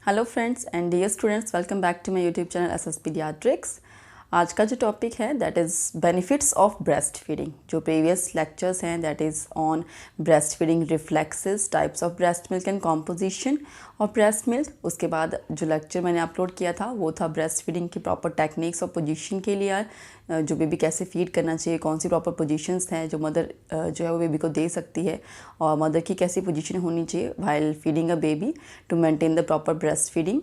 Hello friends and dear students, welcome back to my YouTube channel SS paediatrics. आज का जो topic है that is benefits of breast feeding. जो previous lectures हैं that is on breastfeeding reflexes, types of breast milk and composition of breast milk. उसके बाद जो lecture मैंने अपलोड किया था वो था ब्रेस्ट फीडिंग की प्रॉपर टेक्निक्स और पोजीशन के लिए, जो बेबी कैसे फीड करना चाहिए, कौन सी प्रॉपर पोजीशंस हैं जो मदर जो है वो बेबी को दे सकती है, और मदर की कैसी पोजीशन होनी चाहिए while feeding a baby to maintain the proper breastfeeding.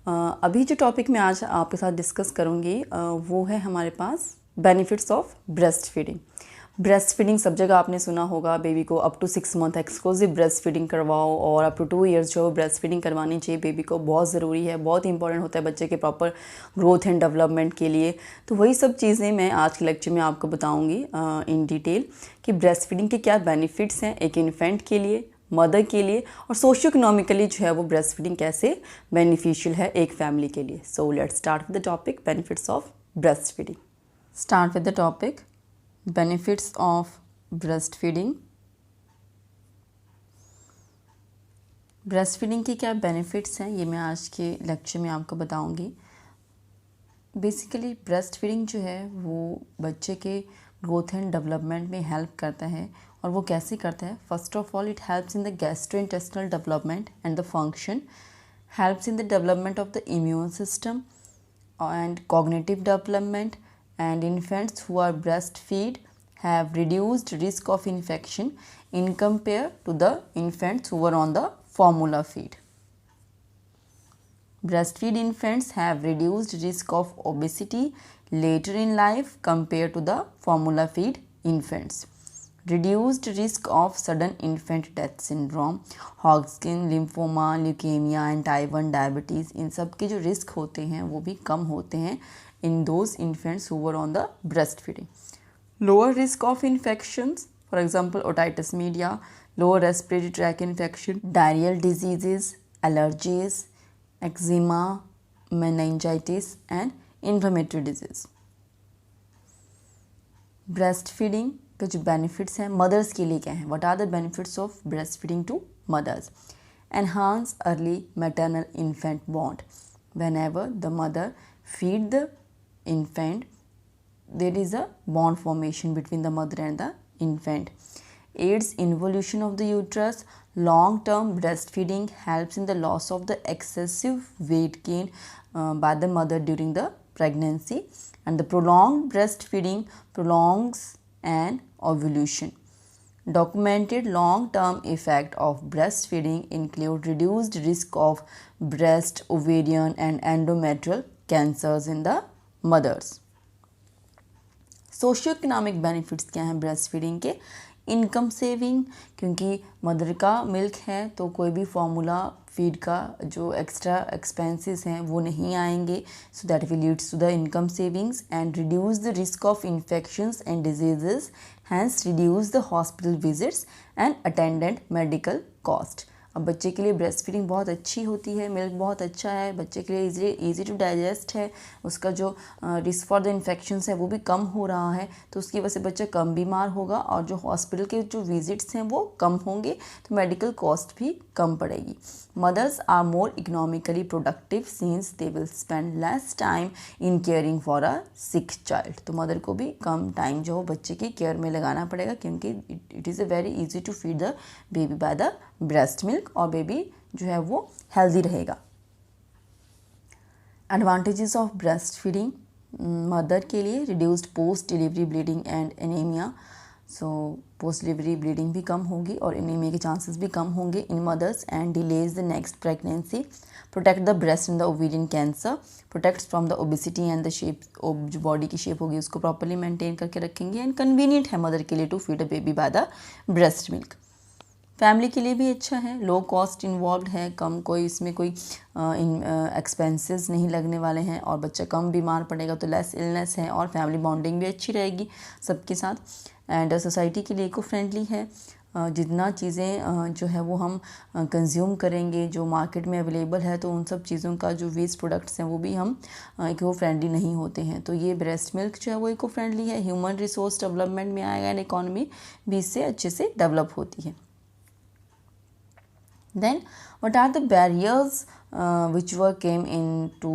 अभी जो टॉपिक मैं आज आपके साथ डिस्कस करूँगी वो है हमारे पास benefits of breast feeding. Breast feeding सब जगह आपने सुना होगा, बेबी को up to 6 month exclusive breast feeding करवाओ और अप टू 2 ईयर्स जो ब्रेस्ट फीडिंग करवानी चाहिए बेबी को, बहुत ज़रूरी है, बहुत इंपॉर्टेंट होता है बच्चे के प्रॉपर ग्रोथ एंड डेवलपमेंट के लिए। तो वही सब चीज़ें मैं आज के लेक्चर में आपको बताऊँगी इन डिटेल कि ब्रेस्ट फीडिंग के क्या बेनिफिट्स हैं एक इन्फेंट के लिए, मदर के लिए, और सोशियो इकोनॉमिकली जो है वो ब्रेस्ट फीडिंग कैसे बेनिफिशियल है एक फैमिली के लिए। So let's start with the topic benefits of breast feeding. Start with the topic benefits of breast feeding. Breast feeding के क्या बेनिफिट्स हैं ये मैं आज के लेक्चर में आपको बताऊंगी। बेसिकली ब्रेस्ट फीडिंग जो है वो बच्चे के ग्रोथ एंड डेवलपमेंट में हेल्प करता है, और वो कैसे करता है। First of all it helps in the gastrointestinal development and the function, helps in the development of the immune system and cognitive development, and infants who are breastfed have reduced risk of infection in compare to the infants who were on the formula feed. Breastfed infants have reduced risk of obesity later in life compared to the formula feed infants. Reduced risk of sudden infant death syndrome, Hodgkin lymphoma, leukemia and type 1 diabetes, इन सब के जो risk होते हैं वो भी कम होते हैं in those infants who were on the breastfeeding. Lower risk of infections, for example otitis media, lower respiratory tract infection, diarrheal diseases, allergies, eczema, meningitis and inflammatory disease. breastfeeding के जो benefits हैं mothers के लिए क्या हैं? What are the benefits of breastfeeding to mothers? Enhance early maternal infant bond. Whenever the mother feed the infant, there is a bond formation between the mother and the infant. Aids involution of the uterus. Long term breastfeeding helps in the loss of the excessive weight gain by the mother during the pregnancy, and the prolonged breastfeeding prolongs an ovulation. Documented long-term effect of breastfeeding include reduced risk of breast, ovarian and endometrial cancers in the mothers. Socio economic benefits क्या हैं breast feeding के? Income saving, क्योंकि mother का milk है तो कोई भी formula feed का जो एक्स्ट्रा एक्सपेंसेस हैं वो नहीं आएंगे, so that will leads to the income savings and reduce the risk of infections and diseases, hence reduce the hospital visits and attendant medical cost. अब बच्चे के लिए ब्रेस्ट फीडिंग बहुत अच्छी होती है, मिल्क बहुत अच्छा है, बच्चे के लिए इजी टू डाइजेस्ट है, उसका जो रिस्क फॉर द इन्फेक्शंस है वो भी कम हो रहा है, तो उसकी वजह से बच्चा कम बीमार होगा और जो हॉस्पिटल के जो विजिट्स हैं वो कम होंगे, तो मेडिकल कॉस्ट भी कम पड़ेगी। Mothers are more economically productive since they will spend less time in caring for a sick child. तो मदर को भी कम टाइम जो बच्चे की केयर में लगाना पड़ेगा, क्योंकि it is a very easy to feed the baby by the breast milk, और बेबी जो है वो हेल्दी रहेगा। Advantages of breast feeding mother के लिए, reduced post delivery bleeding and anaemia. So post delivery bleeding भी कम होगी और एनीमिया के चांसेस भी कम होंगे in mothers, and delays the next pregnancy, protect the breast in the ovarian cancer, protects from the obesity and the shape, जो body की शेप होगी उसको प्रॉपरली मेंटेन करके रखेंगे, एंड कन्वीनियंट है मदर के लिए to feed a baby by the breast milk. Family के लिए भी अच्छा है, लो कॉस्ट इन्वॉल्व है, कम कोई इसमें कोई एक्सपेंसेस नहीं लगने वाले हैं, और बच्चा कम बीमार पड़ेगा तो लेस इलनेस है, और फैमिली बॉन्डिंग भी अच्छी रहेगी सबके साथ, एंड सोसाइटी के लिए इको फ्रेंडली है। जितना चीज़ें जो है वो हम कंज्यूम करेंगे जो मार्केट में अवेलेबल है, तो उन सब चीज़ों का जो वेस्ट प्रोडक्ट्स हैं वो भी हम इको फ्रेंडली नहीं होते हैं, तो ये ब्रेस्ट मिल्क जो है वो इको फ्रेंडली है, ह्यूमन रिसोर्स डेवलपमेंट में आएगा, एंड इकॉनमी भी इससे अच्छे से डेवलप होती है। Then what are the barriers which were came in to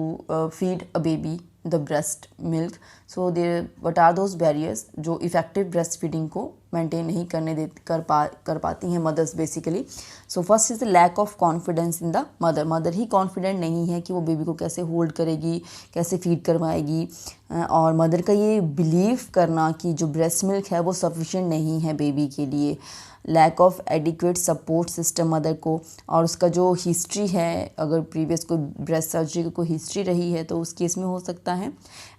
feed a baby the breast milk. So there, what are those barriers जो effective breastfeeding को maintain नहीं कर पाती हैं mothers basically. So first is the lack of confidence in the mother. mother he confident नहीं है कि वो बेबी को कैसे hold करेगी, कैसे feed करवाएगी, और mother का ये believe करना कि जो breast milk है वो sufficient नहीं है बेबी के लिए. Lack of adequate support system mother को, और उसका जो हिस्ट्री है, अगर प्रीवियस कोई ब्रेस्ट सर्जरी की कोई हिस्ट्री रही है तो उस केस में हो सकता है.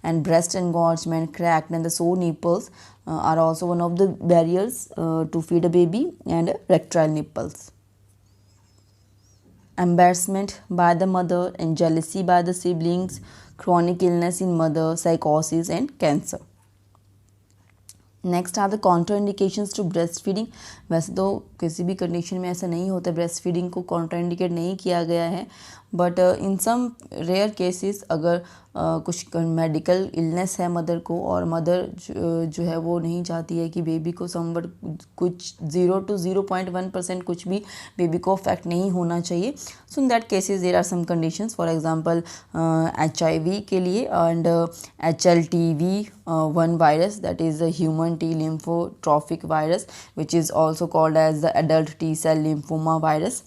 And breast engorgement, cracked and the sore nipples are also one of the barriers to feed a baby, and retractile nipples. Embarrassment by the mother and jealousy by the siblings, chronic illness in mother, psychosis and cancer. Next are the contraindications to breastfeeding. वैसे तो किसी भी condition में ऐसा नहीं होता, breast feeding को contraindicate नहीं किया गया है, but in some rare cases अगर कुछ मेडिकल इलनेस है मदर को, और मदर जो है वो नहीं चाहती है कि बेबी को समवट कुछ 0 to 0.1% कुछ भी बेबी को अफेक्ट नहीं होना चाहिए. So in that cases there are some conditions, for example HIV के लिए, and HLTV1 virus, that is the human T lymphotropic virus, which is also called as the adult T cell lymphoma virus.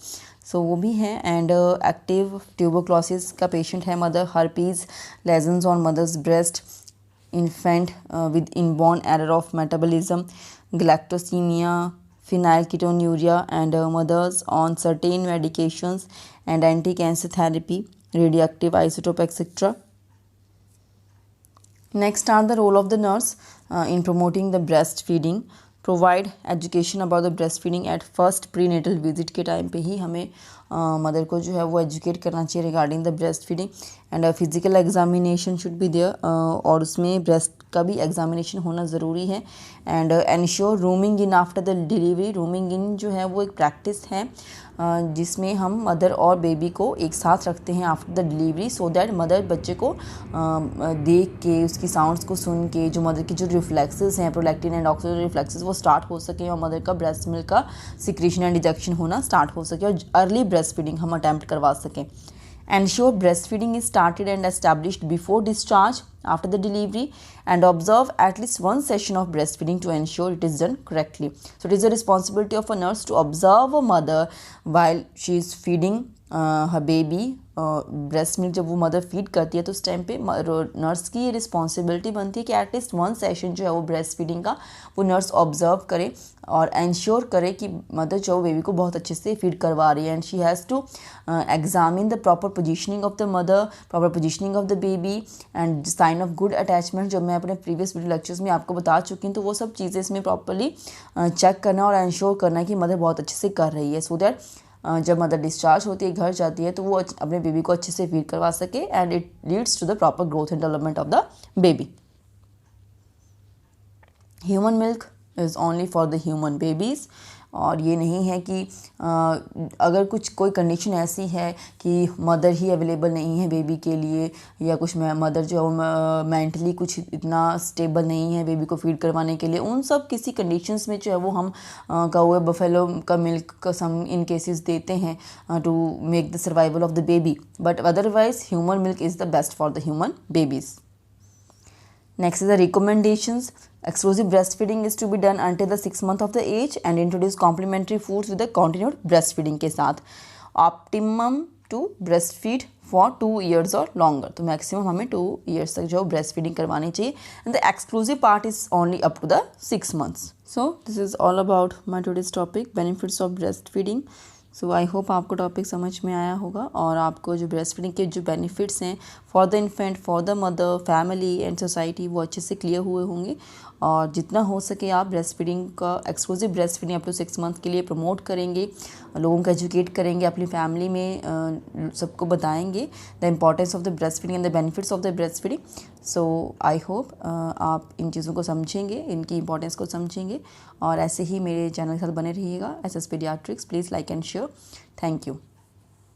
सो वो भी है. And active tuberculosis का patient है mother, herpes, lesions on mother's breast, infant with inborn error of metabolism, galactosemia, phenylketonuria, and mothers on certain medications and anti-cancer therapy, radioactive isotope, etc. Next are the role of the nurse in promoting the breastfeeding. Provide education about the breast feeding at first prenatal visit के time पे ही हमें mother को जो है वो educate करना चाहिए regarding the breast feeding. And physical examination should be there, और उसमें ब्रेस्ट का भी एग्जामिनेशन होना ज़रूरी है. And ensure rooming in after the delivery. Rooming in जो है वो एक प्रैक्टिस है जिसमें हम मदर और बेबी को एक साथ रखते हैं after the delivery, so that mother बच्चे को देख के, उसकी साउंड्स को सुन के, जो मदर की जो रिफ्लेक्सेस हैं, प्रोलैक्टिन एंड ऑक्सीजन रिफ्लेक्सेस, वो स्टार्ट हो सके, और मदर का ब्रेस्ट मिल्क का सिक्रीशन एंड डिजेक्शन होना स्टार्ट हो सके, और अर्ली ब्रेस्ट फीडिंग हम अटैम्प्ट करवा सकें. Ensure breastfeeding is started and established before discharge after the delivery, and observe at least one session of breastfeeding to ensure it is done correctly. So it is the responsibility of a nurse to observe a mother while she is feeding her baby. Breast milk जब वो mother feed करती है तो उस time पे nurse की ये responsibility बनती है कि एटलीस्ट वन सेशन जो है वो ब्रेस्ट फीडिंग का वो नर्स ऑब्जर्व करे और इंश्योर करे कि मदर जो बेबी को बहुत अच्छे से फीड करवा रही है. And she has to examine the proper positioning of the mother, proper positioning of the baby, and sign of good attachment, जो मैं अपने प्रीवियस वीडियो लेक्चर्स में आपको बता चुकी हूँ. तो वो सब चीज़ें इसमें प्रॉपरली चेक करना और इंश्योर करना कि मदर बहुत अच्छे से कर रही है, सो दैट जब मदर डिस्चार्ज होती है, घर जाती है, तो वो अपने बेबी को अच्छे से फीड करवा सके, and it leads to the proper growth and development of the baby. Human milk is only for the human babies. और ये नहीं है कि अगर कोई कंडीशन ऐसी है कि मदर ही अवेलेबल नहीं है बेबी के लिए, या कुछ मदर जो है मेंटली कुछ इतना स्टेबल नहीं है बेबी को फीड करवाने के लिए, उन सब किसी कंडीशंस में जो है वो हम कौवे बफेलो का मिल्क का सम इन केसेस देते हैं to make the survival of the baby, but otherwise human milk is the best for the human babies. Next is the recommendations. Exclusive breastfeeding is to be done until the 6 month of the age, and introduce complementary foods with the continued breastfeeding के साथ. Optimum to breastfeed for 2 years or longer. तो maximum हमें 2 years तक जो breastfeeding करवानी चाहिए. And the exclusive part is only up to the 6 months. So this is all about my today's topic, benefits of breastfeeding. So I hope आपको topic समझ में आया होगा, और आपको जो ब्रेस्ट फीडिंग के जो बेनिफिट्स हैं for the infant, for the mother, family and society, वो अच्छे से क्लियर हुए होंगे. और जितना हो सके आप ब्रेस्ट फीडिंग का exclusive breast feeding up to 6 month के लिए प्रमोट करेंगे, लोगों को एजुकेट करेंगे, अपनी फैमिली में सबको बताएंगे the importance of the breast feeding and the benefits of the breast feeding. So I hope आप इन चीज़ों को समझेंगे, इनकी इंपॉर्टेंस को समझेंगे, और ऐसे ही मेरे चैनल के साथ बने रहिएगा. SS Pediatrics, please like and share. Thank you.